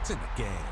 points in the game.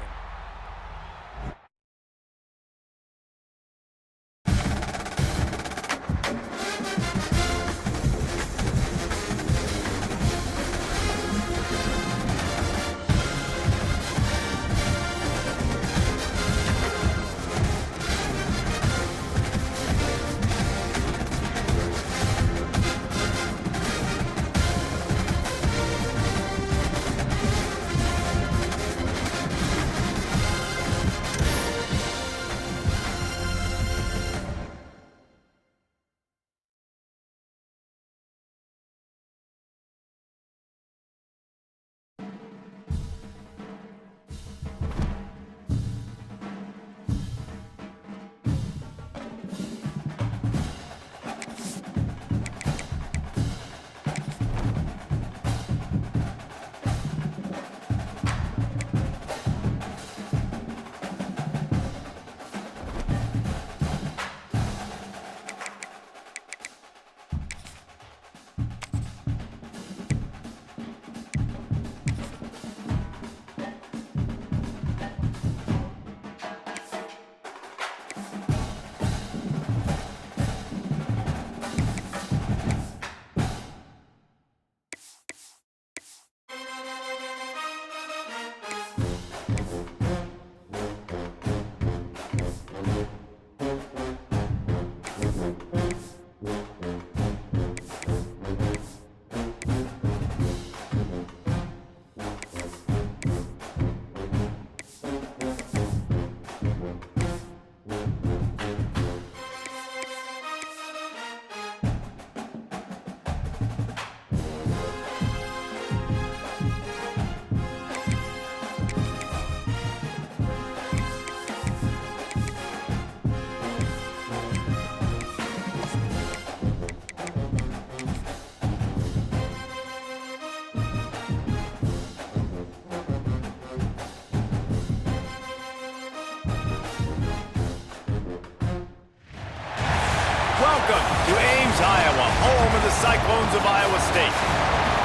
Welcome to Ames, Iowa, home of the Cyclones of Iowa State.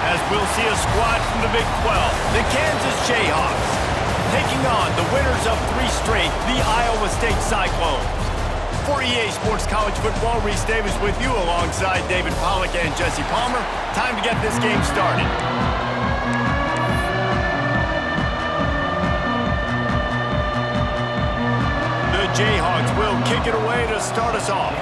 As we'll see a squad from the Big 12, the Kansas Jayhawks, taking on the winners of 3 straight, the Iowa State Cyclones. For EA Sports College Football, Reese Davis with you alongside David Pollack and Jesse Palmer. Time to get this game started. The Jayhawks will kick it away to start us off.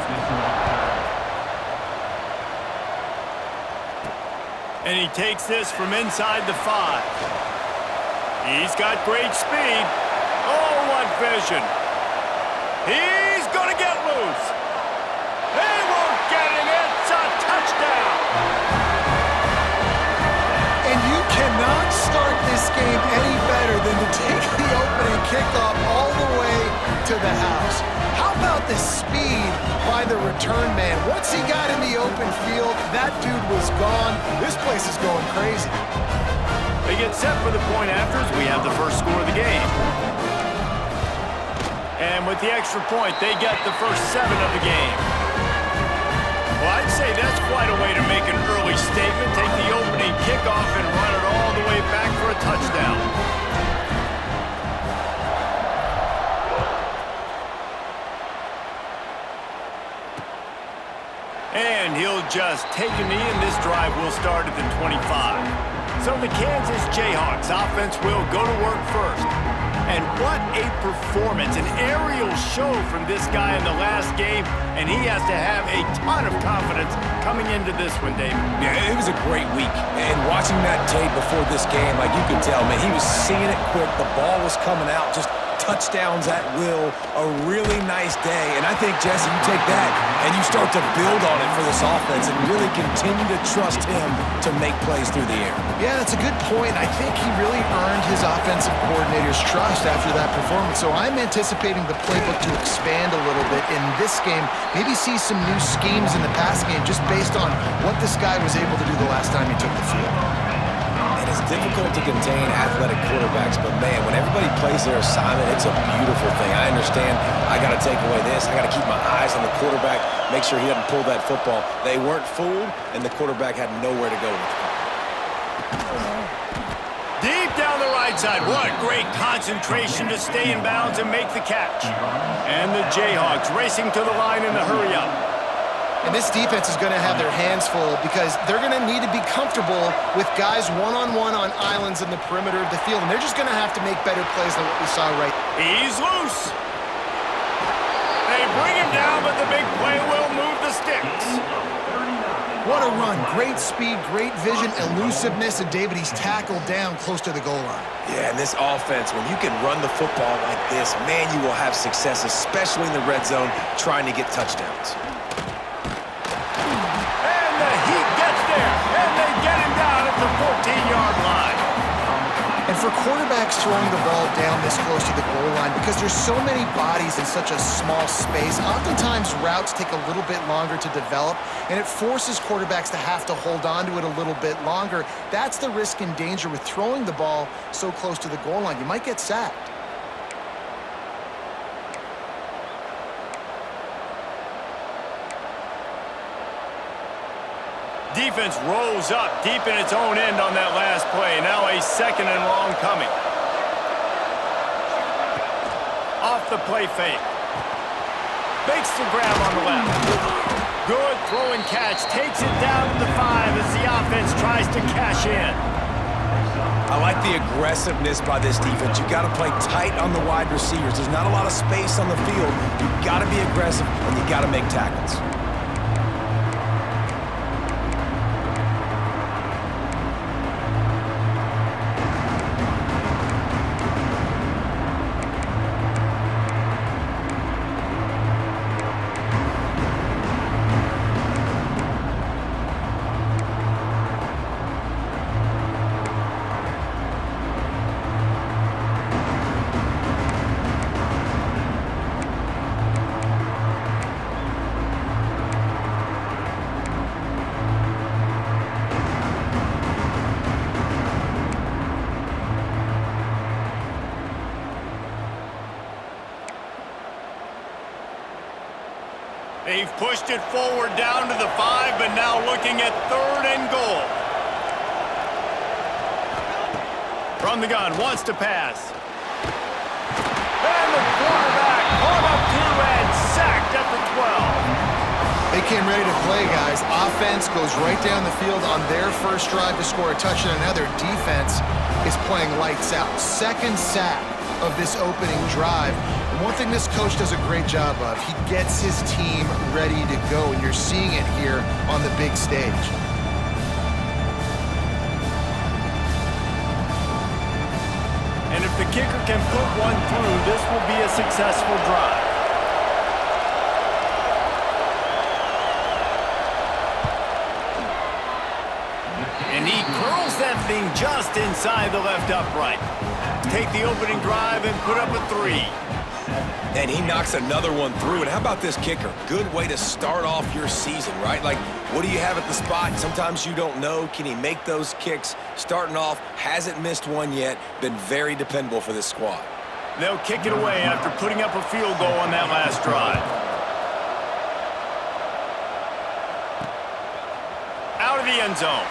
And he takes this from inside the 5. He's got great speed. Oh, what vision. He's going to get loose. They won't get him. It's a touchdown. And you cannot start this game any better than to take the opening kickoff all the way to the house. How about the speed by the return man? Once he got in the open field, that dude was gone. This place is going crazy. They get set for the point afters. We have the first score of the game. And with the extra point, they get the first 7 of the game. Well, I'd say that's quite a way to make an early statement. Take the opening kickoff and run it all the way back for a touchdown. And he'll just take a knee, and this drive will start at the 25. So the Kansas Jayhawks offense will go to work first. And what a performance, an aerial show from this guy in the last game, and he has to have a ton of confidence coming into this one, David. Yeah, it was a great week, and watching that tape before this game, like you could tell, man, he was seeing it quick, the ball was coming out, just touchdowns at will, a really nice day. And I think, Jesse, you take that and you start to build on it for this offense and really continue to trust him to make plays through the air. Yeah, that's a good point. I think he really earned his offensive coordinator's trust after that performance. So I'm anticipating the playbook to expand a little bit in this game, maybe see some new schemes in the pass game just based on what this guy was able to do the last time he took the field. It's difficult to contain athletic quarterbacks, but man, when everybody plays their assignment, it's a beautiful thing. I understand I got to take away this. I got to keep my eyes on the quarterback, make sure he doesn't pull that football. They weren't fooled, and the quarterback had nowhere to go with it. Deep down the right outside. What great concentration to stay in bounds and make the catch. And the Jayhawks racing to the line in the hurry up. And this defense is going to have their hands full because they're going to need to be comfortable with guys one-on-one on islands in the perimeter of the field. And they're just going to have to make better plays than what we saw right. He's loose. They bring him down, but the big play will move the sticks. What a run. Great speed, great vision, elusiveness, and David, he's tackled down close to the goal line. Yeah, and this offense, when you can run the football like this, man, you will have success, especially in the red zone, trying to get touchdowns. And the Heat gets there, and they get him down at the 14-yard line. And for quarterbacks throwing the ball down this close to the goal line, because there's so many bodies in such a small space, oftentimes routes take a little bit longer to develop, and it forces quarterbacks to have to hold on to it a little bit longer. That's the risk and danger with throwing the ball so close to the goal line. You might get sacked. Defense rolls up deep in its own end on that last play. Now a 2nd and long coming. Off the play fake. Makes the grab on the left. Good throw and catch. Takes it down to the 5 as the offense tries to cash in. I like the aggressiveness by this defense. You got to play tight on the wide receivers. There's not a lot of space on the field. You got to be aggressive, and you got to make tackles. They've pushed it forward down to the 5, but now looking at 3rd and goal. From the gun, wants to pass. And the quarterback caught up to and sacked at the 12. They came ready to play, guys. Offense goes right down the field on their first drive to score a touchdown. Now their defense is playing lights out. 2nd sack of this opening drive. And one thing this coach does a great job of, he gets his team ready to go, and you're seeing it here on the big stage. And if the kicker can put one through, this will be a successful drive. And he curls that thing just inside the left upright. Take the opening drive and put up a 3. And he knocks another one through. And how about this kicker? Good way to start off your season, right? Like, what do you have at the spot? Sometimes you don't know. Can he make those kicks? Starting off, hasn't missed one yet. Been very dependable for this squad. They'll kick it away after putting up a field goal on that last drive. Out of the end zone.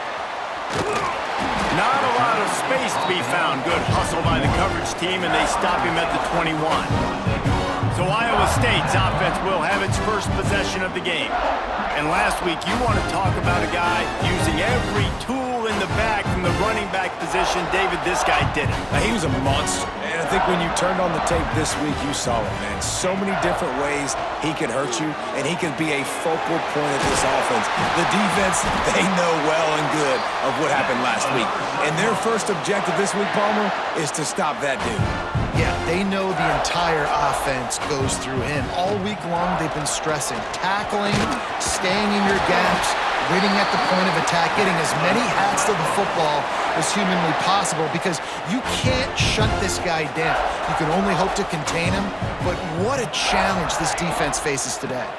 Not a lot of space to be found. Good hustle by the coverage team, and they stop him at the 21. So Iowa State's offense will have its first possession of the game. And last week, you want to talk about a guy using every tool in the back from the running back position. David, this guy did it. He was a monster. And I think when you turned on the tape this week, you saw it, man. So many different ways he can hurt you, and he can be a focal point of this offense. The defense, they know well and good of what happened last week. And their first objective this week, Palmer, is to stop that dude. Yeah, they know the entire offense goes through him. All week long, they've been stressing, tackling, staying in your gaps, winning at the point of attack, getting as many hats to the football as humanly possible, because you can't shut this guy down. You can only hope to contain him, but what a challenge this defense faces today.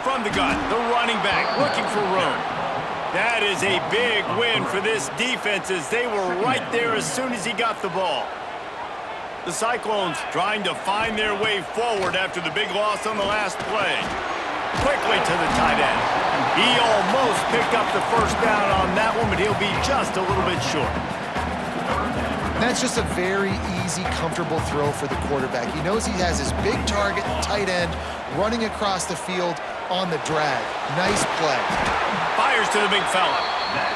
From the gun, the running back looking for room. That is a big win for this defense, as they were right there as soon as he got the ball. The Cyclones trying to find their way forward after the big loss on the last play. Quickly to the tight end. He almost picked up the first down on that one, but he'll be just a little bit short. That's just a very easy, comfortable throw for the quarterback. He knows he has his big target, the tight end, running across the field on the drag. Nice play. Fires to the big fella.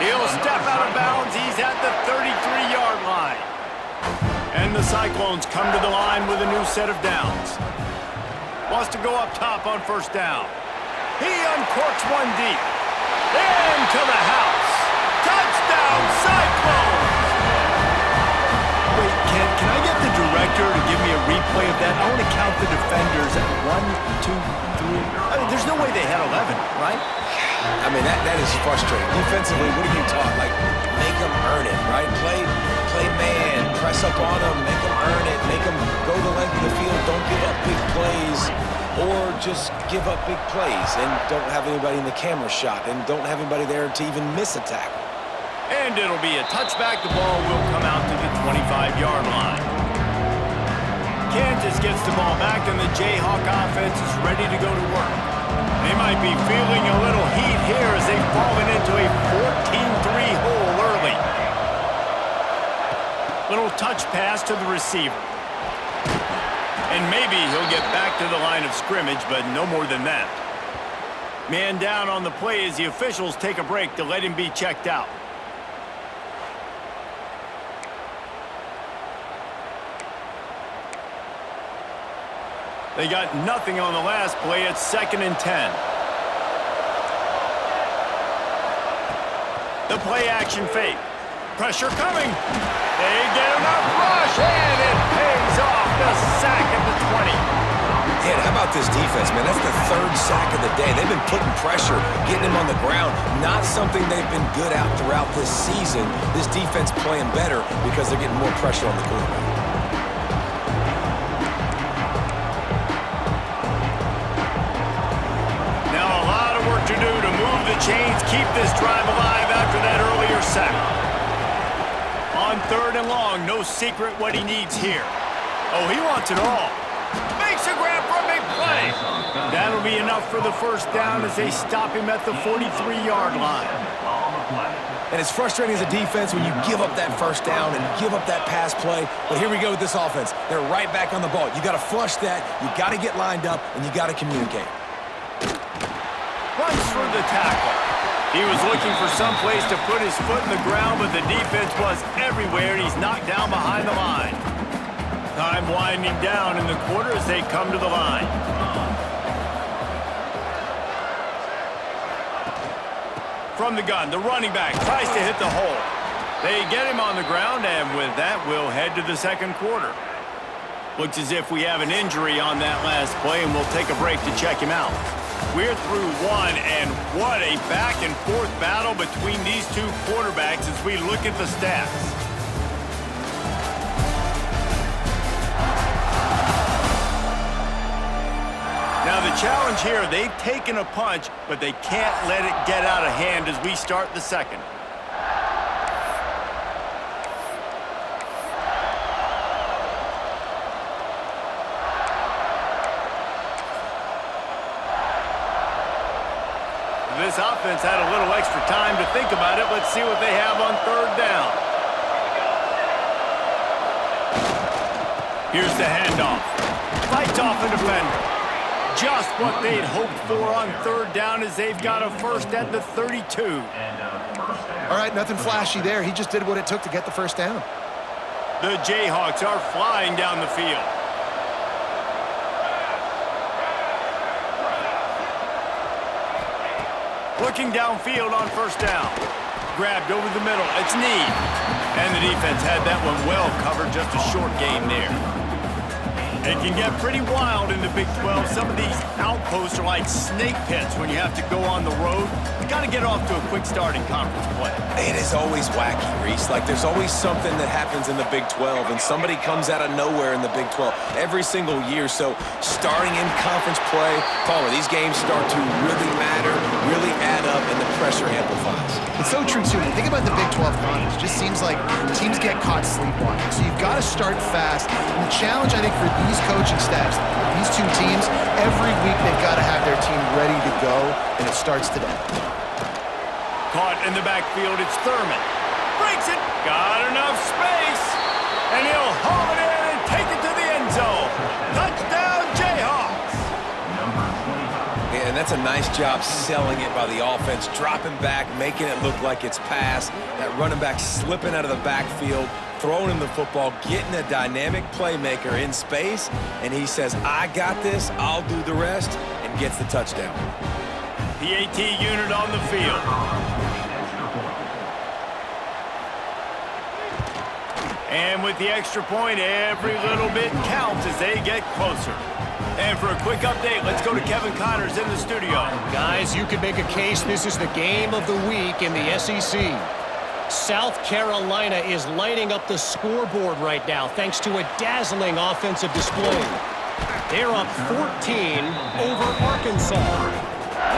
He'll step out of bounds. He's at the 33-yard line. And the Cyclones come to the line with a new set of downs. Wants to go up top on first down. He uncorks one deep. Into the house. Touchdown, Cyclones! Wait, can I get the director to give me a replay of that? I want to count the defenders at 1, 2, 3. I mean, there's no way they had 11, right? I mean, that is frustrating. Defensively, what are you taught? Like, make them earn it, right? Play man, press up on them, make them earn it, make them go the length of the field, don't give up big plays, or just give up big plays and don't have anybody in the camera shot and don't have anybody there to even miss a tackle. And it'll be a touchback. The ball will come out to the 25-yard line. Kansas gets the ball back, and the Jayhawk offense is ready to go to work. They might be feeling a little heat here as they've fallen into a 14-3 hole early. Little touch pass to the receiver. And maybe he'll get back to the line of scrimmage, but no more than that. Man down on the play as the officials take a break to let him be checked out. They got nothing on the last play. It's 2nd and 10. The play action fake. Pressure coming. They get enough rush, and it pays off. The sack at the 20. Yeah, how about this defense, man? That's the 3rd sack of the day. They've been putting pressure, getting him on the ground. Not something they've been good at throughout this season. This defense playing better because they're getting more pressure on the quarterback. Now a lot of work to do to move the chains, keep this drive alive after that earlier sack. On 3rd and long, no secret what he needs here. Oh, he wants it all. Makes a grab for a big play. That'll be enough for the first down as they stop him at the 43-yard line. And it's frustrating as a defense when you give up that first down and give up that pass play. But here we go with this offense. They're right back on the ball. You got to flush that. You got to get lined up, and you got to communicate. Runs for the tackle. He was looking for some place to put his foot in the ground, but the defense was everywhere, and he's knocked down behind the line. Time winding down in the quarter as they come to the line. From the gun, the running back tries to hit the hole. They get him on the ground, and with that, we'll head to the 2nd quarter. Looks as if we have an injury on that last play, and we'll take a break to check him out. We're through one, and what a back-and-forth battle between these two quarterbacks as we look at the stats. Now the challenge here, they've taken a punch, but they can't let it get out of hand as we start the 2nd. This offense had a little extra time to think about it. Let's see what they have on 3rd down. Here's the handoff. Fights off the defender. Just what they'd hoped for on 3rd down as they've got a first at the 32. All right, nothing flashy there. He just did what it took to get the first down. The Jayhawks are flying down the field. Looking downfield on first down. Grabbed over the middle. It's Need. And the defense had that one well covered. Just a short game there. It can get pretty wild in the Big 12. Some of these outposts are like snake pits when you have to go on the road. You got to get off to a quick start in conference play. It is always wacky, Reese. Like, there's always something that happens in the Big 12, and somebody comes out of nowhere in the Big 12 every single year. So, starting in conference play, Palmer, these games start to really matter, really add up, and the pressure amplifies. It's so true, too. When you think about the Big 12 conference, it just seems like teams get caught sleepwalking. So you've got to start fast. And the challenge, I think, for these coaching staffs, these two teams, every week they've got to have their team ready to go, and it starts today. Caught in the backfield, it's Thurman. Breaks it, got enough space. And he'll haul it in and take it to the end zone. Touchdown, Jayhawks. Yeah, and that's a nice job selling it by the offense, dropping back, making it look like it's pass. That running back slipping out of the backfield, throwing him the football, getting a dynamic playmaker in space, and he says, I got this, I'll do the rest, and gets the touchdown. PAT unit on the field. And with the extra point, every little bit counts as they get closer. And for a quick update, let's go to Kevin Connors in the studio. Guys, you could make a case this is the game of the week in the SEC. South Carolina is lighting up the scoreboard right now thanks to a dazzling offensive display. They're up 14 over Arkansas.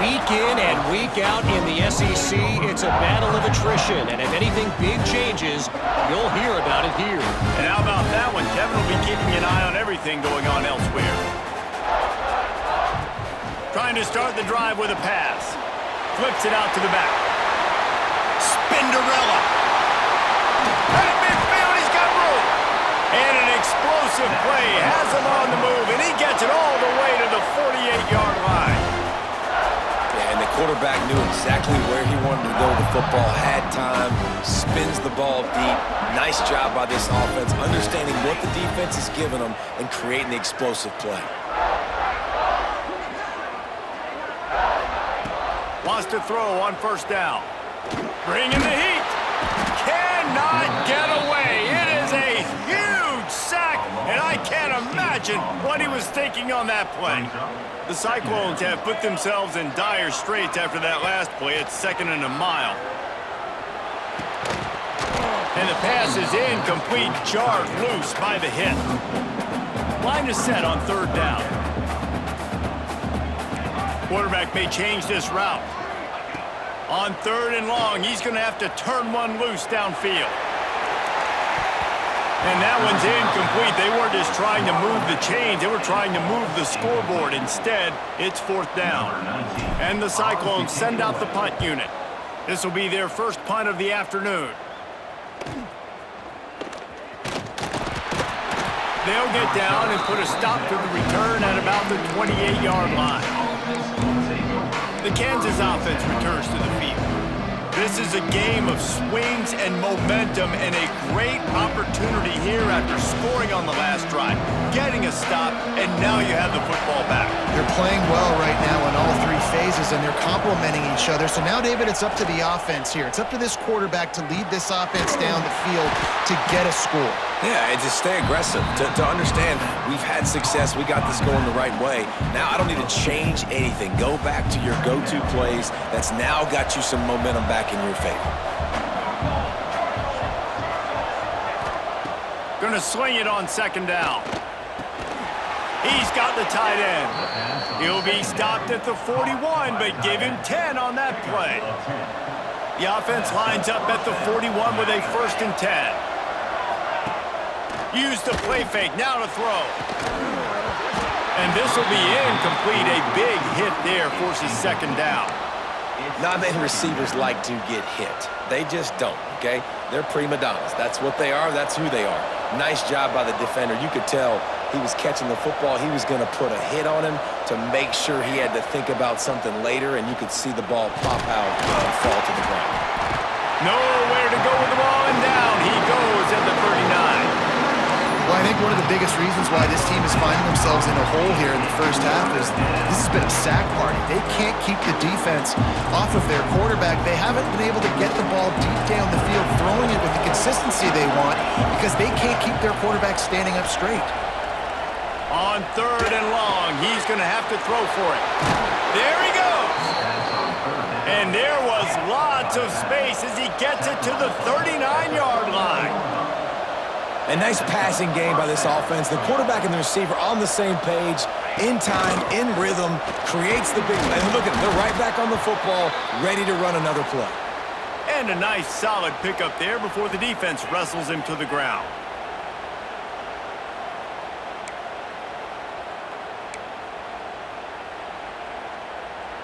Week in and week out in the SEC, it's a battle of attrition, and if anything big changes, you'll hear about it here. And how about that one? Kevin will be keeping an eye on everything going on elsewhere. Trying to start the drive with a pass. Flips it out to the back. Spinderella. At midfield, he's got room. And an explosive play has him on the move, and he gets it all the way to the 48-yard line. And the quarterback knew exactly where he wanted to go with the football, had time, spins the ball deep. Nice job by this offense, understanding what the defense is giving them and creating the explosive play. Wants to throw on first down. Bringing the heat. Cannot get away. It is a huge sack, and I can't imagine what he was thinking on that play. The Cyclones have put themselves in dire straits after that last play. It's 2nd and a mile. And the pass is incomplete, jarred loose by the hit. Line is set on 3rd down. Quarterback may change this route. On 3rd and long, he's going to have to turn one loose downfield. And that one's incomplete. They weren't just trying to move the chains. They were trying to move the scoreboard. Instead, it's 4th down. And the Cyclones send out the punt unit. This will be their first punt of the afternoon. They'll get down and put a stop to the return at about the 28-yard line. The Kansas offense returns to the field. This is a game of swings and momentum and a great opportunity here after scoring on the last drive, getting a stop, and now you have the football back. They're playing well right now in all 3 phases, and they're complementing each other. So now, David, it's up to the offense here. It's up to this quarterback to lead this offense down the field to get a score. Yeah, and to stay aggressive, to understand we've had success, we got this going the right way. Now I don't need to change anything. Go back to your go-to plays. That's now got you some momentum back in your favor. Gonna swing it on 2nd down. He's got the tight end. He'll be stopped at the 41, but give him 10 on that play. The offense lines up at the 41 with a 1st and 10. Use the play fake, now to throw. And this will be incomplete. A big hit there forces 2nd down. Not many receivers like to get hit. They just don't, okay? They're prima donnas. That's what they are. That's who they are. Nice job by the defender. You could tell he was catching the football. He was going to put a hit on him to make sure he had to think about something later, and you could see the ball pop out and fall to the ground. Nowhere to go with the ball, and down he goes at the 39. Well, I think one of the biggest reasons why this team is finding themselves in a hole here in the first half is this has been a sack party. They can't keep the defense off of their quarterback. They haven't been able to get the ball deep down the field, throwing it with the consistency they want because they can't keep their quarterback standing up straight. On 3rd and long, he's going to have to throw for it. There he goes. And there was lots of space as he gets it to the 39-yard line. A nice passing game by this offense. The quarterback and the receiver on the same page, in time, in rhythm, creates the big... And look at them, they're right back on the football, ready to run another play. And a nice solid pickup there before the defense wrestles him to the ground.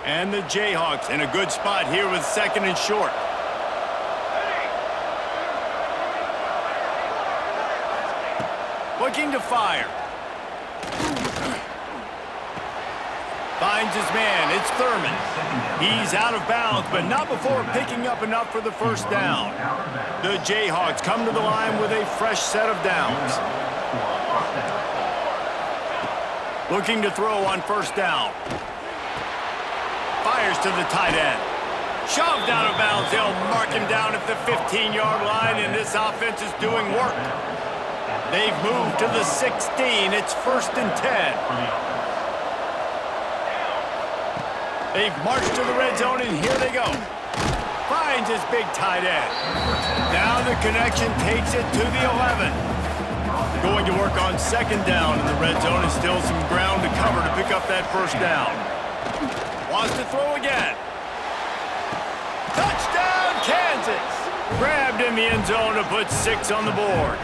And the Jayhawks in a good spot here with 2nd and short. Looking to fire. Finds his man. It's Thurman. He's out of bounds, but not before picking up enough for the first down. The Jayhawks come to the line with a fresh set of downs. Looking to throw on first down. Fires to the tight end. Shoved out of bounds. They'll mark him down at the 15-yard line, and this offense is doing work. They've moved to the 16. It's 1st and 10. They've marched to the red zone, and here they go. Finds his big tight end. Now the connection takes it to the 11. Going to work on 2nd down in the red zone, and still some ground to cover to pick up that first down. Wants to throw again. Touchdown, Kansas! Grabbed in the end zone to put 6 on the board.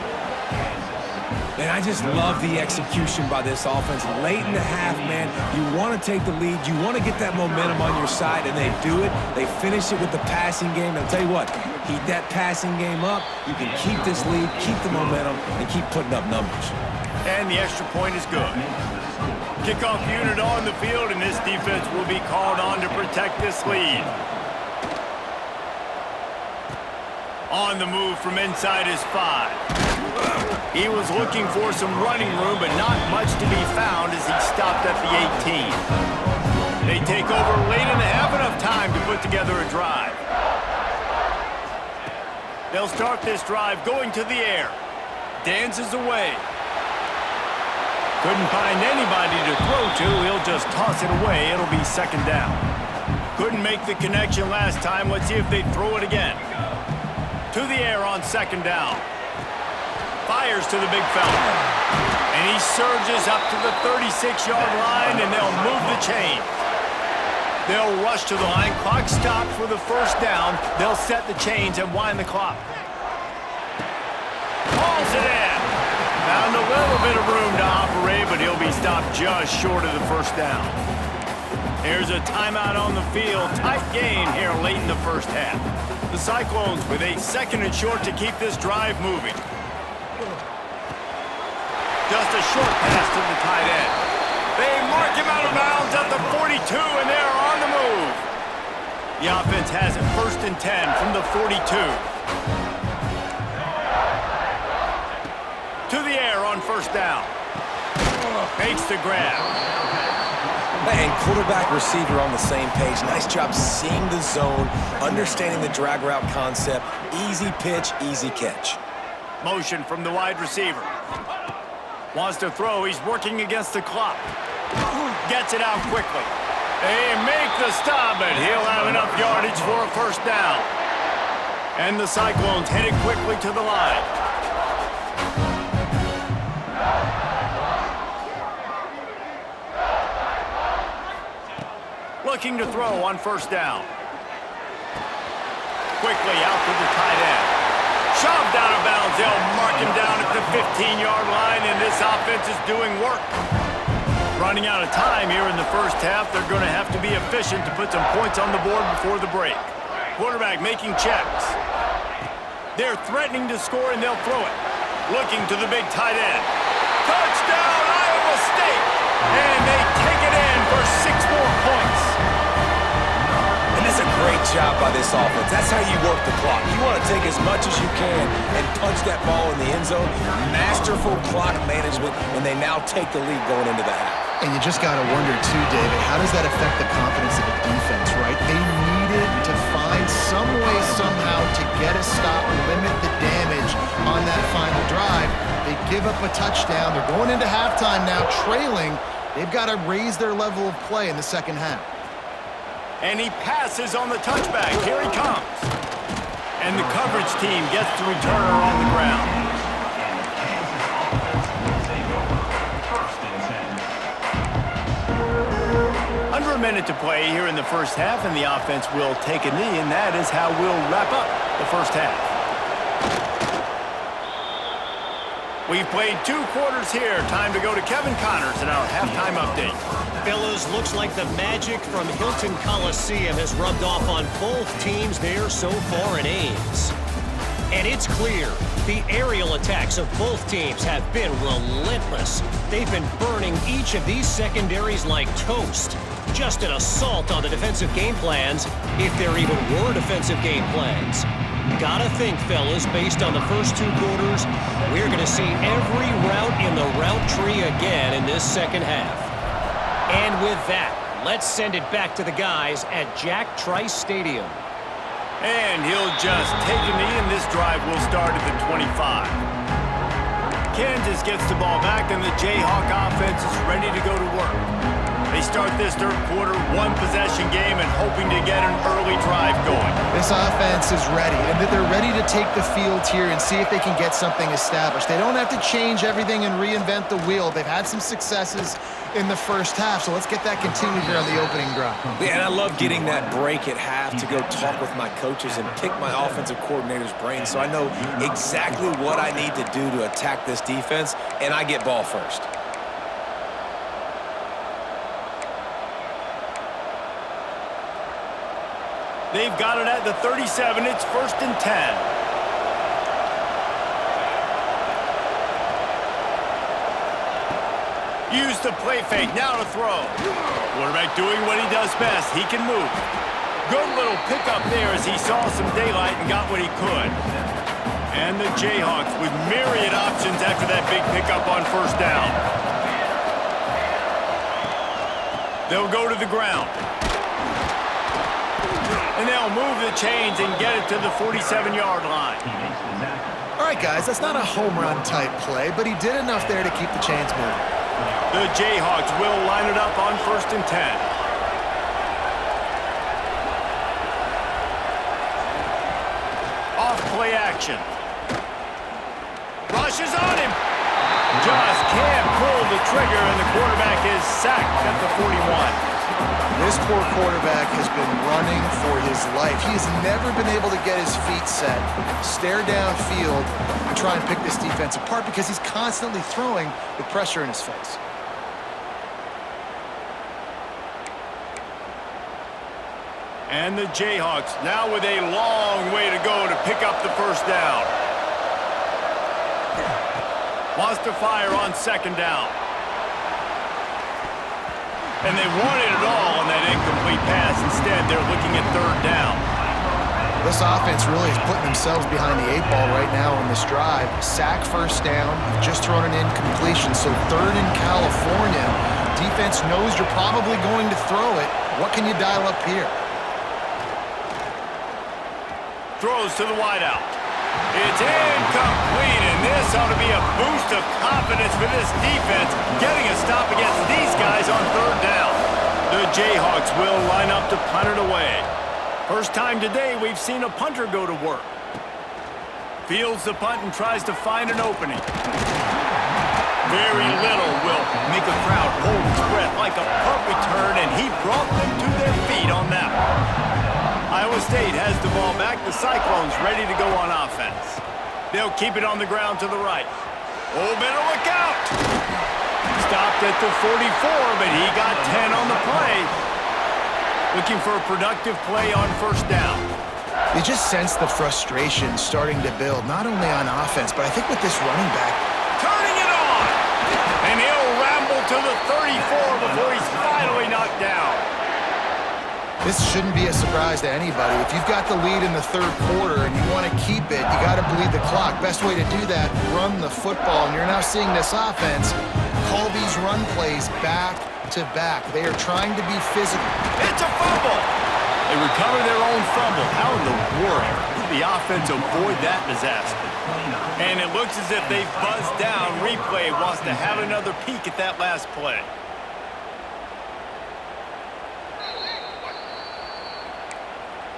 Man, I just love the execution by this offense. Late in the half, man, you want to take the lead. You want to get that momentum on your side, and they do it. They finish it with the passing game. And I'll tell you what, heat that passing game up. You can keep this lead, keep the momentum, and keep putting up numbers. And the extra point is good. Kickoff unit on the field, and this defense will be called on to protect this lead. On the move from inside his 5. He was looking for some running room, but not much to be found as he stopped at the 18. They take over late in the half, enough time to put together a drive. They'll start this drive going to the air. Dances away. Couldn't find anybody to throw to. He'll just toss it away. It'll be 2nd down. Couldn't make the connection last time. Let's see if they throw it again. To the air on 2nd down. Fires to the big fella. And he surges up to the 36-yard line, and they'll move the chain. They'll rush to the line. Clock stopped for the first down. They'll set the chains and wind the clock. Hauls it in. Found a little bit of room to operate, but he'll be stopped just short of the first down. There's a timeout on the field. Tight game here late in the first half. The Cyclones with a 2nd and short to keep this drive moving. Just a short pass to the tight end. They mark him out of bounds at the 42, and they're on the move. The offense has it 1st and 10 from the 42. To the air on first down. Makes the grab. And quarterback, receiver on the same page. Nice job seeing the zone, understanding the drag route concept. Easy pitch, easy catch. Motion from the wide receiver. Wants to throw. He's working against the clock. Gets it out quickly. They make the stop, but he'll have enough yardage for a first down. And the Cyclones headed quickly to the line. Looking to throw on first down. Quickly out to the tight end. Shoved out of bounds. They'll mark him down at the 15-yard line, and this offense is doing work. Running out of time here in the first half. They're going to have to be efficient to put some points on the board before the break. Quarterback making checks. They're threatening to score, and they'll throw it. Looking to the big tight end. Touchdown, Iowa State! And they take it in for 6 more points. And it's a great job by this offense. That's how you work the clock. You want to take as much as you can and punch that ball in the end zone. Masterful clock management, and they now take the lead going into the half. And you just got to wonder, too, David, how does that affect the confidence of the defense, right? They needed to find some way, somehow, to get a stop, limit the damage on that final drive. They give up a touchdown. They're going into halftime now, trailing. They've got to raise their level of play in the second half. And he passes on the touchback. Here he comes. And the coverage team gets the returner on the ground. Under a minute to play here in the first half, and the offense will take a knee, and that is how we'll wrap up the first half. We've played 2 quarters here. Time to go to Kevin Connors in our halftime update. Fellas, looks like the magic from Hilton Coliseum has rubbed off on both teams there so far in Ames. And it's clear, the aerial attacks of both teams have been relentless. They've been burning each of these secondaries like toast. Just an assault on the defensive game plans, if there even were defensive game plans. Gotta think, fellas, based on the first 2 quarters, we're going to see every route in the route tree again in this second half. And with that, let's send it back to the guys at Jack Trice Stadium. And he'll just take a knee, and this drive will start at the 25. Kansas gets the ball back, and the Jayhawk offense is ready to go to work. They start this third quarter, 1-possession game, and hoping to get an early drive going. This offense is ready, and they're ready to take the field here and see if they can get something established. They don't have to change everything and reinvent the wheel. They've had some successes in the first half, so let's get that continued here on the opening drive. Yeah, and I love getting that break at half to go talk with my coaches and pick my offensive coordinator's brain so I know exactly what I need to do to attack this defense, and I get ball first. They've got it at the 37. It's 1st and 10. Use the play fake. Now to throw. Quarterback doing what he does best. He can move. Good little pickup there as he saw some daylight and got what he could. And the Jayhawks with myriad options after that big pickup on 1st down. They'll go to the ground. And they'll move the chains and get it to the 47-yard line. All right, guys, that's not a home run type play, but he did enough there to keep the chains moving. The Jayhawks will line it up on 1st and 10. Off play action. Rushes on him. Just can't pull the trigger, and the quarterback is sacked at the 41. This poor quarterback has been running for his life. He has never been able to get his feet set, stare downfield, and try and pick this defense apart because he's constantly throwing with pressure in his face. And the Jayhawks now with a long way to go to pick up the 1st down. Wants to fire on 2nd down. And they wanted it all on that incomplete pass. Instead, they're looking at 3rd down. This offense really is putting themselves behind the 8 ball right now on this drive. Sack 1st down, just thrown an incompletion, so 3rd in California. Defense knows you're probably going to throw it. What can you dial up here? Throws to the wideout. It's incomplete, and this ought to be a boost of confidence for this defense, getting a stop against these guys on 3rd down. The Jayhawks will line up to punt it away. First time today we've seen a punter go to work. Fields the punt and tries to find an opening. Very little will make a crowd hold its breath like a punt return, and he brought them to their feet on that one. Iowa State has the ball back. The Cyclones ready to go on offense. They'll keep it on the ground to the right. Oh, better look out! Stopped at the 44, but he got 10 on the play. Looking for a productive play on 1st down. You just sense the frustration starting to build, not only on offense, but I think with this running back. Turning it on! And he'll ramble to the 34 before he's finally knocked down. This shouldn't be a surprise to anybody. If you've got the lead in the 3rd quarter and you want to keep it, you got to bleed the clock. Best way to do that, run the football. And you're now seeing this offense call these run plays back to back. They are trying to be physical. It's a fumble! They recover their own fumble. How in the world did the offense avoid that disaster? And it looks as if they've buzzed down. Replay wants to have another peek at that last play.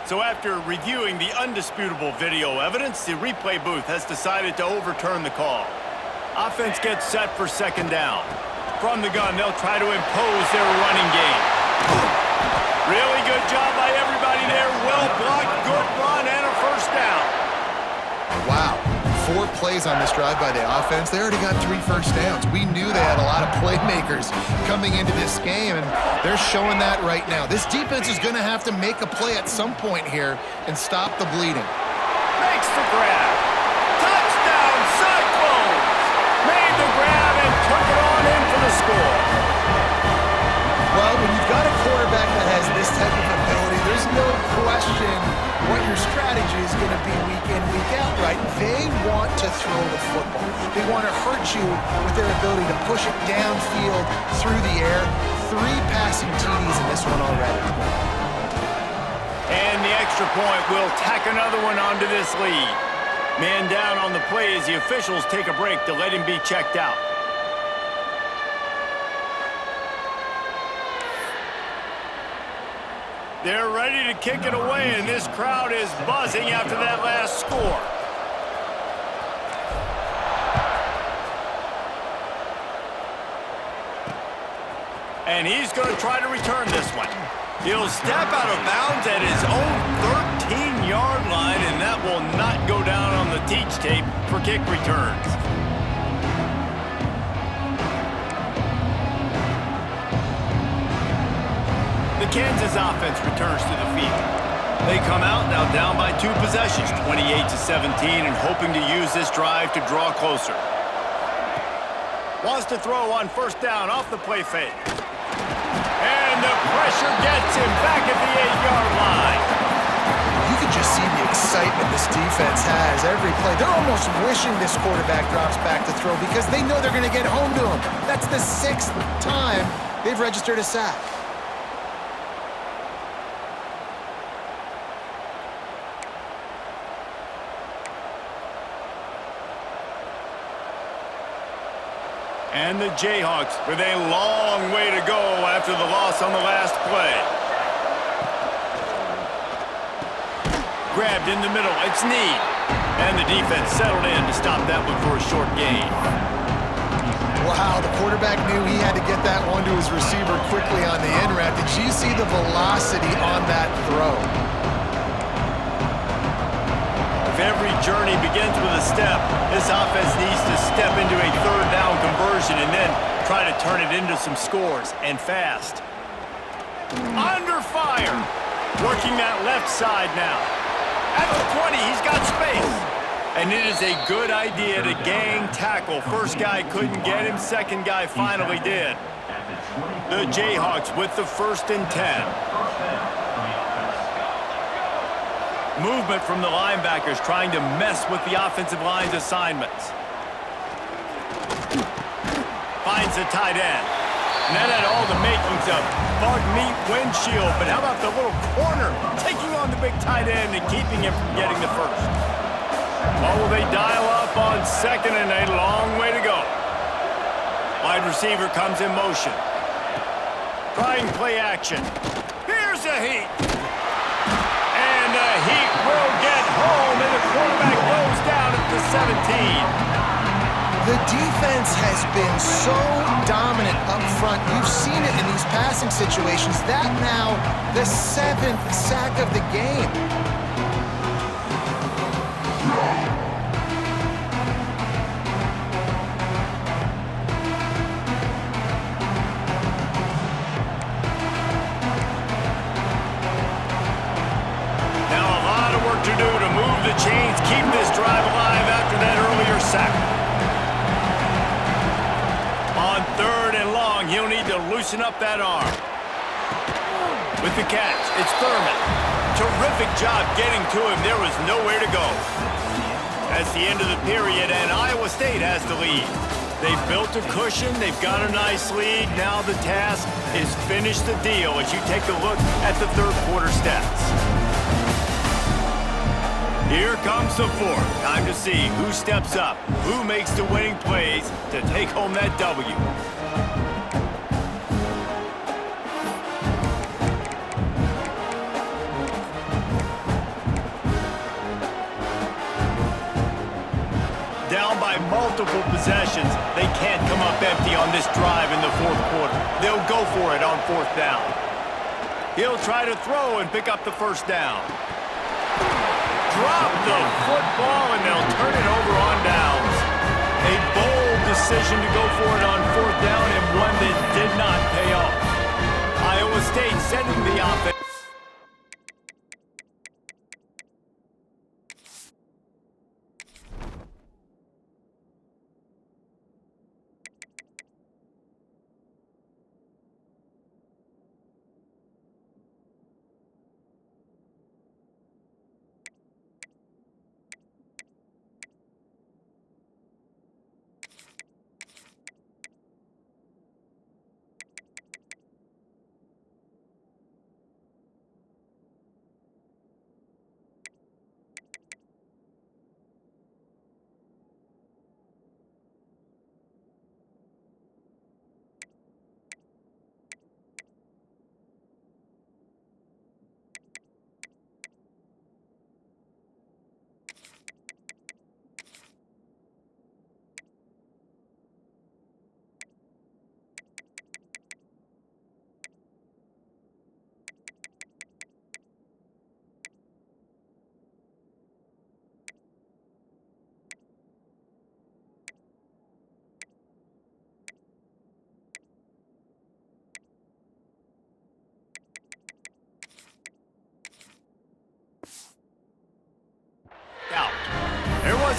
So after reviewing the undisputable video evidence, the replay booth has decided to overturn the call. Offense gets set for 2nd down. From the gun, they'll try to impose their running game. Really good job by everybody there. Well blocked, good run, and a 1st down. Wow. 4 plays on this drive by the offense. They already got 3 first downs. We knew they had a lot of playmakers coming into this game, and they're showing that right now. This defense is going to have to make a play at some point here and stop the bleeding. Makes the grab. score. Well, when you've got a quarterback that has this type of ability, there's no question what your strategy is going to be week in, week out, right? They want to throw the football. They want to hurt you with their ability to push it downfield through the air. 3 passing TDs in this one already. And the extra point will tack another one onto this lead. Man down on the play as the officials take a break to let him be checked out. They're ready to kick it away, and this crowd is buzzing after that last score. And he's going to try to return this one. He'll step out of bounds at his own 13-yard line, and that will not go down on the teach tape for kick returns. The Kansas offense returns to the field. They come out now down by 2 possessions, 28-17, and hoping to use this drive to draw closer. Wants to throw on first down off the play fake. And the pressure gets him back at the 8-yard line. You can just see the excitement this defense has every play. They're almost wishing this quarterback drops back to throw because they know they're going to get home to him. That's the 6th time they've registered a sack. And the Jayhawks with a long way to go after the loss on the last play. Grabbed in the middle, it's Need. And the defense settled in to stop that one for a short gain. Wow, the quarterback knew he had to get that one to his receiver quickly on the in route. Did you see the velocity on that throw? Every journey begins with a step. This offense needs to step into a 3rd down conversion and then try to turn it into some scores, and fast. Under fire. Working that left side now. At the 20, he's got space. And it is a good idea to gang tackle. First guy couldn't get him, second guy finally did. The Jayhawks with the 1st and 10. Movement from the linebackers trying to mess with the offensive line's assignments. Finds the tight end. And that had all the makings of bug meat windshield, but how about the little corner taking on the big tight end and keeping him from getting the first? What will they dial up on 2nd and a long way to go? Wide receiver comes in motion. Trying play action. Here's a heat. And the Heat will get home, and the quarterback goes down at the 17. The defense has been so dominant up front. You've seen it in these passing situations. That now the 7th sack of the game. To do to move the chains, keep this drive alive after that earlier sack. On 3rd and long, he'll need to loosen up that arm. With the catch, it's Thurman. Terrific job getting to him. There was nowhere to go. That's the end of the period, and Iowa State has the lead. They've built a cushion. They've got a nice lead. Now the task is finish the deal as you take a look at the 3rd quarter stats. Here comes the 4th. Time to see who steps up, who makes the winning plays to take home that W. Down by multiple possessions, they can't come up empty on this drive in the 4th quarter. They'll go for it on 4th down. He'll try to throw and pick up the 1st down. Drop the football, and they'll turn it over on downs. A bold decision to go for it on 4th down, and one that did not pay off. Iowa State sending the offense.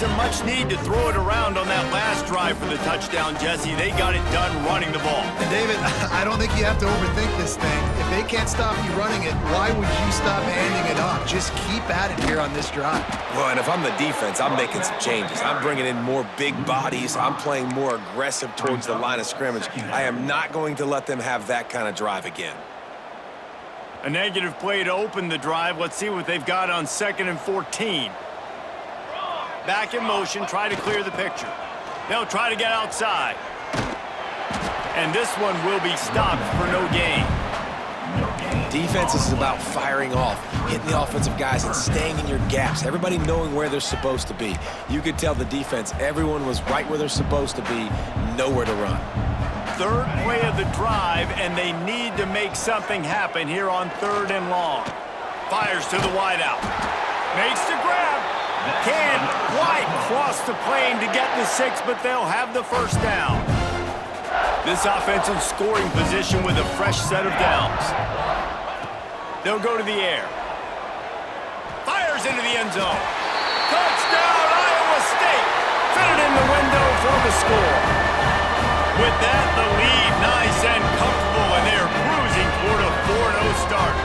wasn't much need to throw it around on that last drive for the touchdown, Jesse. They got it done running the ball. And David, I don't think you have to overthink this thing. If they can't stop you running it, why would you stop handing it off? Just keep at it here on this drive. Well, and if I'm the defense, I'm making some changes. I'm bringing in more big bodies. I'm playing more aggressive towards the line of scrimmage. I am not going to let them have that kind of drive again. A negative play to open the drive. Let's see what they've got on 2nd and 14. Back in motion, try to clear the picture. They'll try to get outside. And this one will be stopped for no gain. Defense is about firing off, hitting the offensive guys and staying in your gaps, everybody knowing where they're supposed to be. You could tell the defense, everyone was right where they're supposed to be, nowhere to run. 3rd play of the drive, and they need to make something happen here on 3rd and long. Fires to the wideout. Makes the grab. Can't quite cross the plane to get the 6, but they'll have the first down. This offense in scoring position with a fresh set of downs. They'll go to the air. Fires into the end zone. Touchdown, Iowa State. Fit it in the window for the score. With that, the lead nice and comfortable, and they're cruising toward a 4-0 start.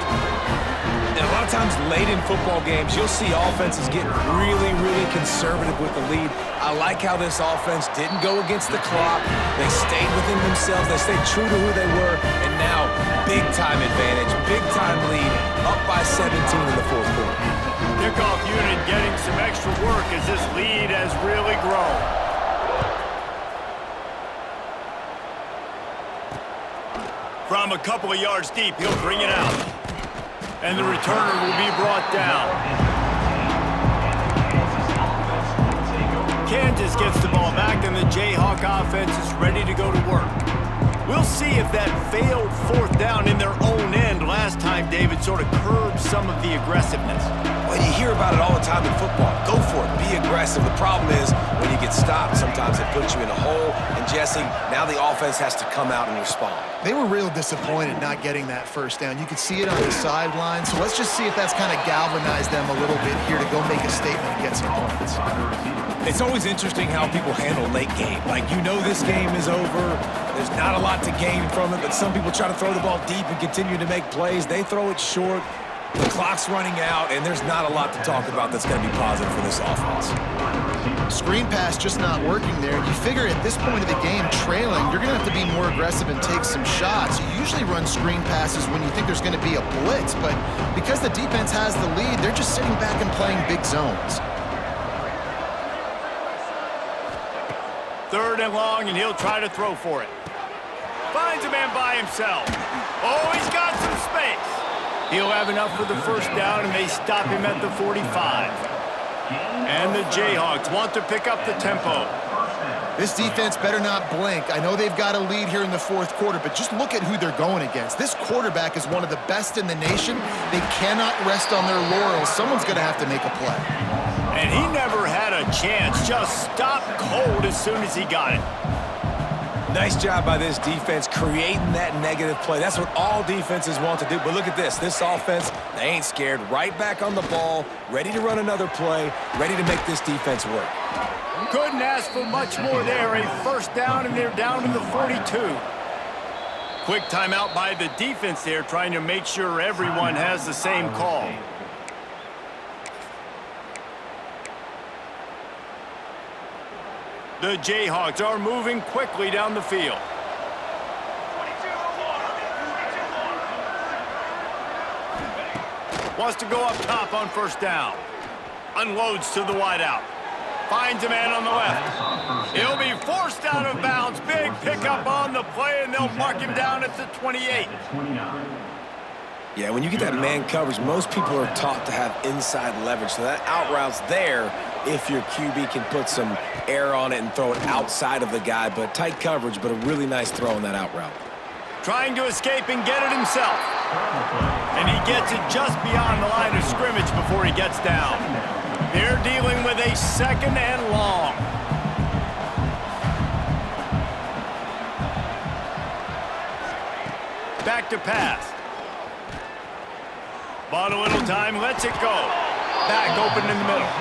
And a lot of times late in football games, you'll see offenses get really, really conservative with the lead. I like how this offense didn't go against the clock. They stayed within themselves. They stayed true to who they were. And now, big-time advantage, big-time lead, up by 17 in the 4th quarter. Kickoff unit getting some extra work as this lead has really grown. From a couple of yards deep, he'll bring it out. And the returner will be brought down. Kansas gets the ball back, and the Jayhawk offense is ready to go to work. We'll see if that failed 4th down in their own end last time, David, sort of curbed some of the aggressiveness. Well, you hear about it all the time in football. Go for it. Be aggressive. The problem is when you get stopped, sometimes it puts you in a hole. And, Jesse, now the offense has to come out and respond. They were real disappointed not getting that first down. You could see it on the sideline. So let's just see if that's kind of galvanized them a little bit here to go make a statement and get some points. It's always interesting how people handle late game. Like, you know this game is over. There's not a lot to gain from it, but some people try to throw the ball deep and continue to make plays. They throw it short. The clock's running out, and there's not a lot to talk about that's going to be positive for this offense. Screen pass just not working there. You figure at this point of the game, trailing, you're going to have to be more aggressive and take some shots. You usually run screen passes when you think there's going to be a blitz, but because the defense has the lead, they're just sitting back and playing big zones. 3rd and long, and he'll try to throw for it. Finds a man by himself. Oh, he's got some space. He'll have enough for the first down, and they stop him at the 45. And the Jayhawks want to pick up the tempo. This defense better not blink. I know they've got a lead here in the 4th quarter, but just look at who they're going against. This quarterback is one of the best in the nation. They cannot rest on their laurels. Someone's going to have to make a play. And he never had a chance. Just stopped cold as soon as he got it. Nice job by this defense creating that negative play. That's what all defenses want to do. But look at this. This offense, they ain't scared. Right back on the ball, ready to run another play, ready to make this defense work. Couldn't ask for much more there. A first down, and they're down to the 42. Quick timeout by the defense there, trying to make sure everyone has the same call. The Jayhawks are moving quickly down the field. Wants to go up top on first down. Unloads to the wideout. Finds a man on the left. He'll be forced out of bounds. Big pickup on the play, and they'll mark him down at the 28. Yeah, when you get that man coverage, most people are taught to have inside leverage. So that out route's there if your QB can put some air on it and throw it outside of the guy. But tight coverage, but a really nice throw on that out route. Trying to escape and get it himself. And he gets it just beyond the line of scrimmage before he gets down. They're dealing with a 2nd and long. Back to pass. Bought a little time, lets it go. back open in the middle.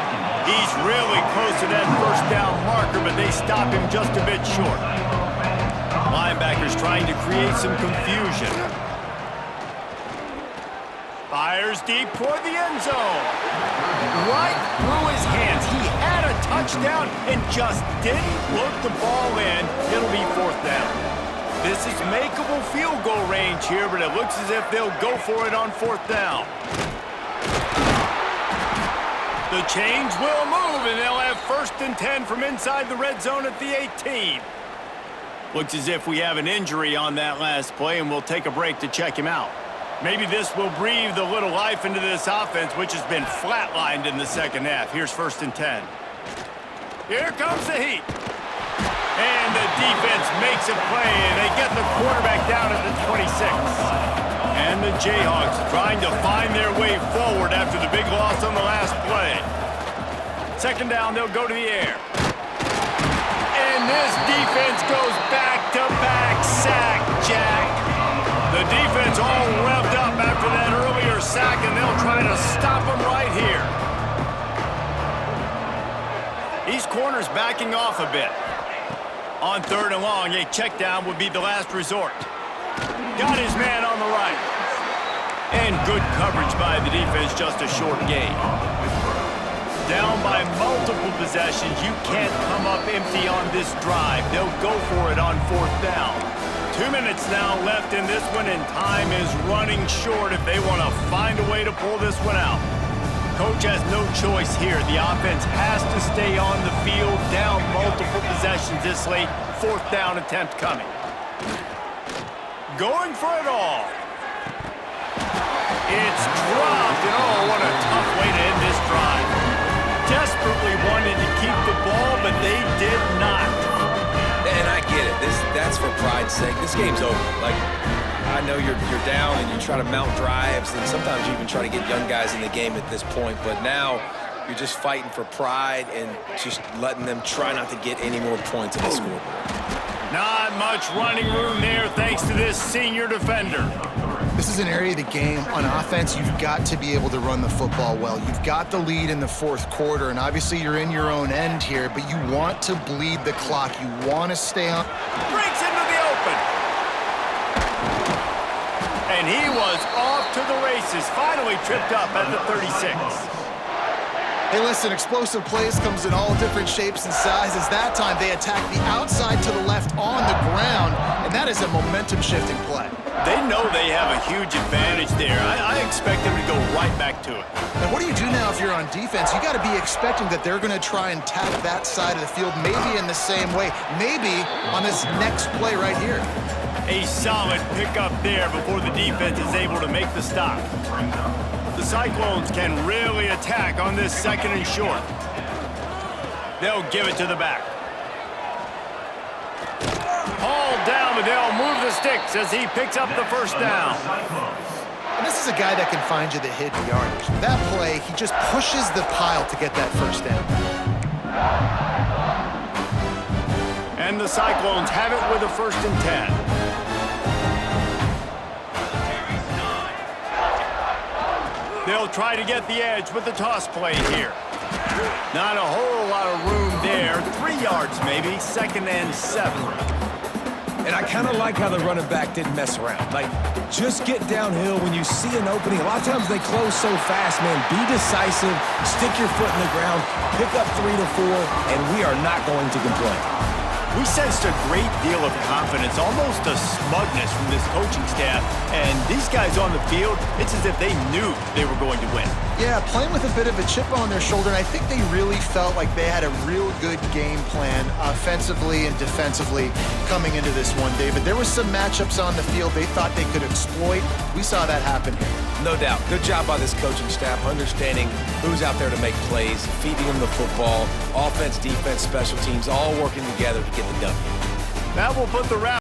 He's really close to that first down marker, but they stop him just a bit short. Linebackers trying to create some confusion. Fires deep toward the end zone. Right through his hands. He had a touchdown and just didn't look the ball in. It'll be fourth down. This is makeable field goal range here, but it looks as if they'll go for it on fourth down. The chains will move, and they'll have 1st and 10 from inside the red zone at the 18. Looks as if we have an injury on that last play, and we'll take a break to check him out. Maybe this will breathe a little life into this offense, which has been flatlined in the second half. Here's 1st and 10. Here comes the heat. And the defense makes a play, and they get the quarterback down at the 26. And the Jayhawks trying to find their way forward after the big loss on the last play. 2nd down, they'll go to the air. And this defense goes back-to-back sack, Jack. The defense all revved up after that earlier sack, and they'll try to stop him right here. These corners backing off a bit. On 3rd and long, a check down would be the last resort. Got his man on the right. And good coverage by the defense, just a short gain. Down by multiple possessions, you can't come up empty on this drive. They'll go for it on 4th down. 2 minutes now left in this one, and time is running short if they want to find a way to pull this one out. Coach has no choice here. The offense has to stay on the field, down multiple possessions this late. 4th down attempt coming. Going for it all. It's dropped, and oh, what a tough way to end this drive. Desperately wanted to keep the ball, but they did not. And I get it. That's for pride's sake. This game's over. Like, I know you're down and you try to mount drives, and sometimes you even try to get young guys in the game at this point. But now you're just fighting for pride and just letting them try not to get any more points on the scoreboard. Not much running room there thanks to this senior defender. This is an area of the game on offense you've got to be able to run the football well. You've got the lead in the 4th quarter, and obviously you're in your own end here, but you want to bleed the clock. You want to stay on. Breaks into the open. And he was off to the races, finally tripped up at the 36. Hey, listen, explosive plays comes in all different shapes and sizes. That time they attack the outside to the left on the ground, and that is a momentum-shifting play. They know they have a huge advantage there. I expect them to go right back to it. And what do you do now if you're on defense? You got to be expecting that they're going to try and attack that side of the field, maybe in the same way, maybe on this next play right here. A solid pickup there before the defense is able to make the stop. The Cyclones can really attack on this 2nd and short. They'll give it to the back. Hauled down, but they'll move the sticks as he picks up the 1st down. And this is a guy that can find you the hidden yardage. That play, he just pushes the pile to get that 1st down. And the Cyclones have it with a 1st and 10. They'll try to get the edge with the toss play here. Not a whole lot of room there. 3 yards maybe, 2nd and 7. And I kind of like how the running back didn't mess around. Like, just get downhill when you see an opening. A lot of times they close so fast, man. Be decisive, stick your foot in the ground, pick up 3 to 4, and we are not going to complain. We sensed a great deal of confidence, almost a smugness from this coaching staff. And these guys on the field, it's as if they knew they were going to win. Yeah, playing with a bit of a chip on their shoulder, and I think they really felt like they had a real good game plan offensively and defensively coming into this one, David. There were some matchups on the field they thought they could exploit. We saw that happen here. No doubt. Good job by this coaching staff, understanding who's out there to make plays, feeding them the football, offense, defense, special teams, all working together to get the W. That will put the wrap.